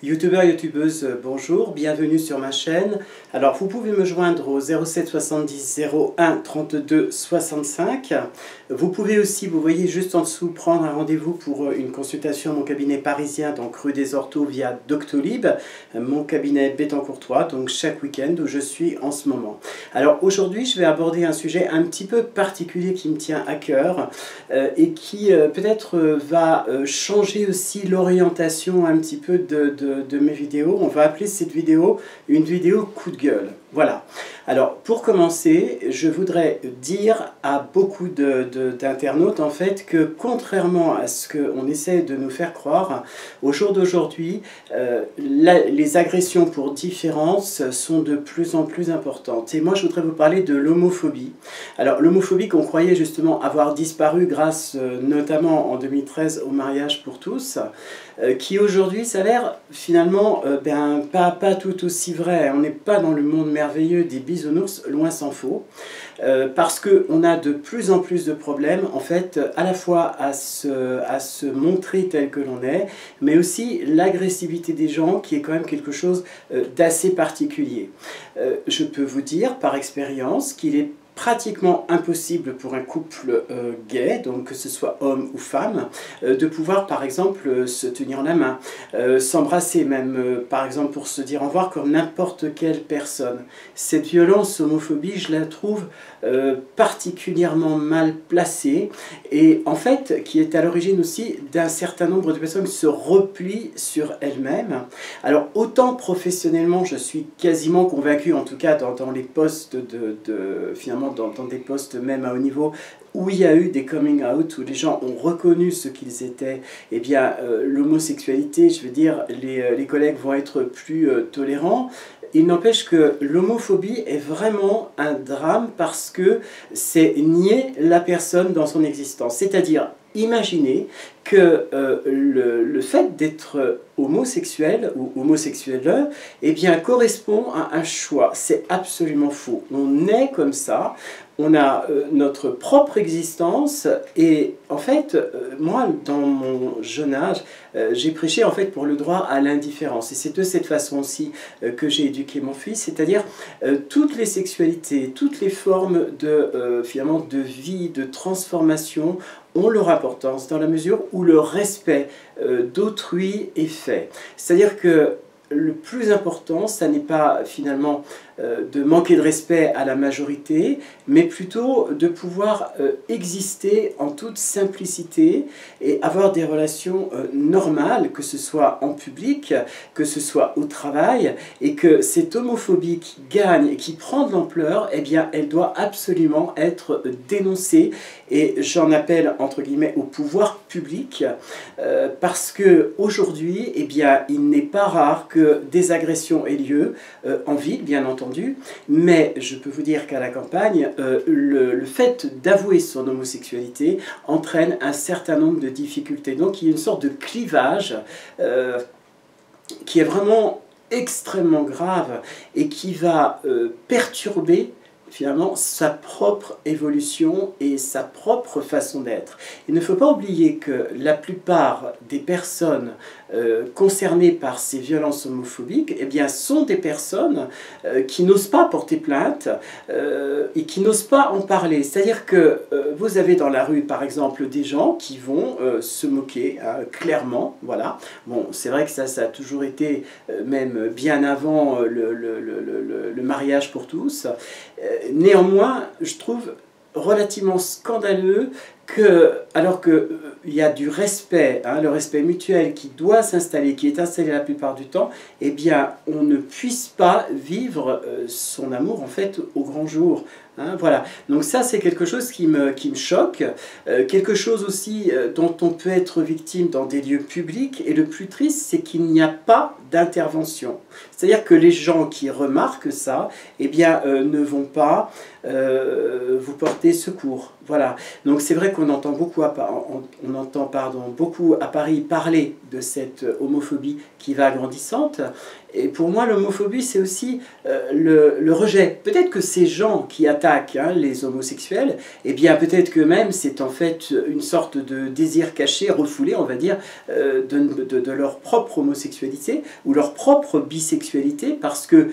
Youtubeurs, youtubeuses, bonjour, bienvenue sur ma chaîne. Alors vous pouvez me joindre au 07 70 01 32 65. Vous pouvez aussi, vous voyez juste en dessous, prendre un rendez-vous pour une consultation à mon cabinet parisien, donc rue des Orteaux via Doctolib, mon cabinet Bettencourtois, donc chaque week-end où je suis en ce moment. Alors aujourd'hui je vais aborder un sujet un petit peu particulier qui me tient à cœur et qui peut-être va changer aussi l'orientation un petit peu de mes vidéos. On va appeler cette vidéo une vidéo coup de gueule. Voilà. Alors pour commencer, je voudrais dire à beaucoup d'internautes en fait que contrairement à ce qu'on essaie de nous faire croire, au jour d'aujourd'hui, les agressions pour différence sont de plus en plus importantes. Et moi je voudrais vous parler de l'homophobie. Alors l'homophobie qu'on croyait justement avoir disparu grâce notamment en 2013 au mariage pour tous, qui aujourd'hui s'avère finalement pas tout aussi vrai. On n'est pas dans le monde merveilleux des bisounours, loin s'en faut, parce qu'on a de plus en plus de problèmes en fait à la fois à se montrer tel que l'on est, mais aussi l'agressivité des gens qui est quand même quelque chose d'assez particulier. Je peux vous dire par expérience qu'il est pratiquement impossible pour un couple gay, donc que ce soit homme ou femme, de pouvoir par exemple se tenir la main, s'embrasser même, par exemple pour se dire au revoir comme n'importe quelle personne. Cette violence homophobie, je la trouve particulièrement mal placée et en fait qui est à l'origine aussi d'un certain nombre de personnes qui se replient sur elles-mêmes. Alors autant professionnellement je suis quasiment convaincu, en tout cas dans les postes finalement dans des postes même à haut niveau, où il y a eu des coming out, où les gens ont reconnu ce qu'ils étaient, eh bien l'homosexualité, je veux dire, les collègues vont être plus tolérants. Il n'empêche que l'homophobie est vraiment un drame parce que c'est nier la personne dans son existence. C'est-à-dire, imaginez que le fait d'être homosexuel ou homosexuelle eh bien, correspond à un choix. C'est absolument faux. On est comme ça, on a notre propre existence et en fait, moi, dans mon jeune âge, j'ai prêché en fait pour le droit à l'indifférence. Et c'est de cette façon aussi que j'ai éduqué mon fils, c'est-à-dire toutes les sexualités, toutes les formes finalement, de vie, de transformation ont leur importance dans la mesure où le respect d'autrui est fait. C'est-à-dire que le plus important, ça n'est pas finalement de manquer de respect à la majorité, mais plutôt de pouvoir exister en toute simplicité et avoir des relations normales, que ce soit en public, que ce soit au travail, et que cette homophobie qui gagne et qui prend de l'ampleur, eh bien, elle doit absolument être dénoncée, et j'en appelle entre guillemets au pouvoir public, parce que aujourd'hui, eh bien, il n'est pas rare que des agressions aient lieu en ville, bien entendu, mais je peux vous dire qu'à la campagne, le fait d'avouer son homosexualité entraîne un certain nombre de difficultés. Donc il y a une sorte de clivage qui est vraiment extrêmement grave et qui va perturber finalement sa propre évolution et sa propre façon d'être. Il ne faut pas oublier que la plupart des personnes concernées par ces violences homophobiques eh bien, sont des personnes qui n'osent pas porter plainte et qui n'osent pas en parler. C'est-à-dire que vous avez dans la rue par exemple des gens qui vont se moquer clairement. Voilà. Bon, c'est vrai que ça a toujours été même bien avant le mariage pour tous. Néanmoins, je trouve relativement scandaleux que, alors qu'il y a du respect, hein, le respect mutuel qui doit s'installer, qui est installé la plupart du temps, eh bien, on ne puisse pas vivre son amour, en fait, au grand jour. Hein, voilà. Donc ça, c'est quelque chose qui me choque, quelque chose aussi dont on peut être victime dans des lieux publics, et le plus triste, c'est qu'il n'y a pas d'intervention. C'est-à-dire que les gens qui remarquent ça, eh bien, ne vont pas vous porter secours. Voilà. Donc c'est vrai qu'on entend beaucoup beaucoup à Paris parler de cette homophobie qui va grandissante. Et pour moi, l'homophobie, c'est aussi le rejet. Peut-être que ces gens qui attaquent attaquent les homosexuels, eh bien peut-être que même c'est en fait une sorte de désir caché, refoulé, on va dire, de leur propre homosexualité ou leur propre bisexualité, parce que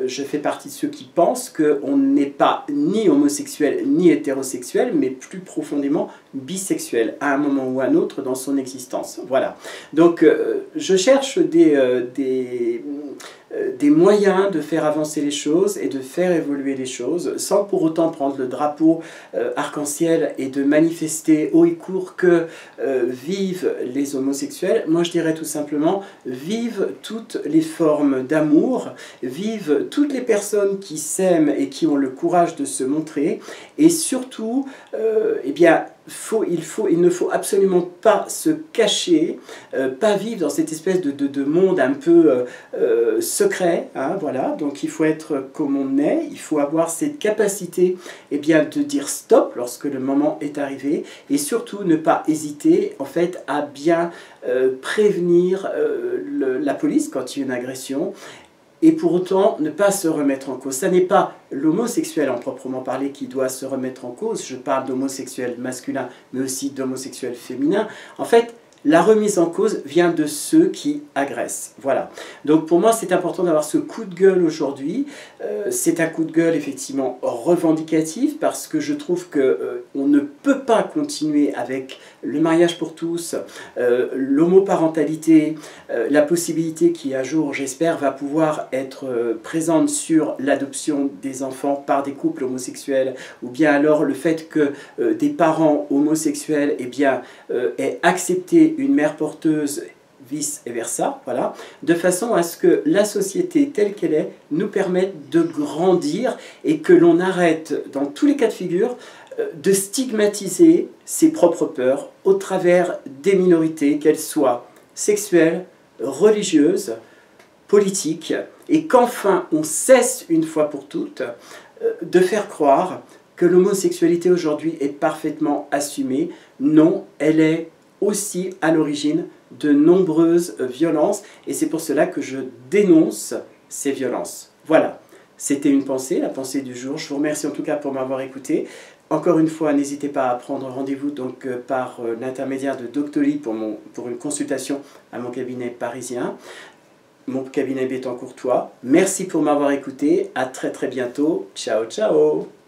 je fais partie de ceux qui pensent qu'on n'est pas ni homosexuel ni hétérosexuel, mais plus profondément bisexuel à un moment ou à un autre dans son existence. Voilà. Donc je cherche des moyens de faire avancer les choses et de faire évoluer les choses sans pour autant prendre le drapeau arc-en-ciel et de manifester haut et court que vivent les homosexuels. Moi je dirais tout simplement vive toutes les formes d'amour, vive toutes les personnes qui s'aiment et qui ont le courage de se montrer, et surtout eh bien il ne faut absolument pas se cacher, pas vivre dans cette espèce de monde un peu secret, voilà. Donc il faut être comme on est, il faut avoir cette capacité de dire stop lorsque le moment est arrivé, et surtout ne pas hésiter en fait à bien prévenir la police quand il y a une agression. Et pour autant, ne pas se remettre en cause. Ce n'est pas l'homosexuel en proprement parler qui doit se remettre en cause. Je parle d'homosexuel masculin, mais aussi d'homosexuel féminin. En fait, la remise en cause vient de ceux qui agressent. Voilà. Donc pour moi, c'est important d'avoir ce coup de gueule aujourd'hui. C'est un coup de gueule effectivement revendicatif, parce que je trouve qu'on ne peut pas continuer avec le mariage pour tous, l'homoparentalité, la possibilité qui un jour, j'espère, va pouvoir être présente sur l'adoption des enfants par des couples homosexuels, ou bien alors le fait que des parents homosexuels aient accepté une mère porteuse, vice et versa, voilà, de façon à ce que la société telle qu'elle est nous permette de grandir, et que l'on arrête dans tous les cas de figure de stigmatiser ses propres peurs au travers des minorités, qu'elles soient sexuelles, religieuses, politiques, et qu'enfin on cesse une fois pour toutes de faire croire que l'homosexualité aujourd'hui est parfaitement assumée. Non, elle est aussi à l'origine de nombreuses violences, et c'est pour cela que je dénonce ces violences. Voilà, c'était une pensée, la pensée du jour. Je vous remercie en tout cas pour m'avoir écouté. Encore une fois, n'hésitez pas à prendre rendez-vous par l'intermédiaire de Doctolib pour une consultation à mon cabinet parisien, mon cabinet Bettencourtois. Merci pour m'avoir écouté, à très très bientôt. Ciao ciao.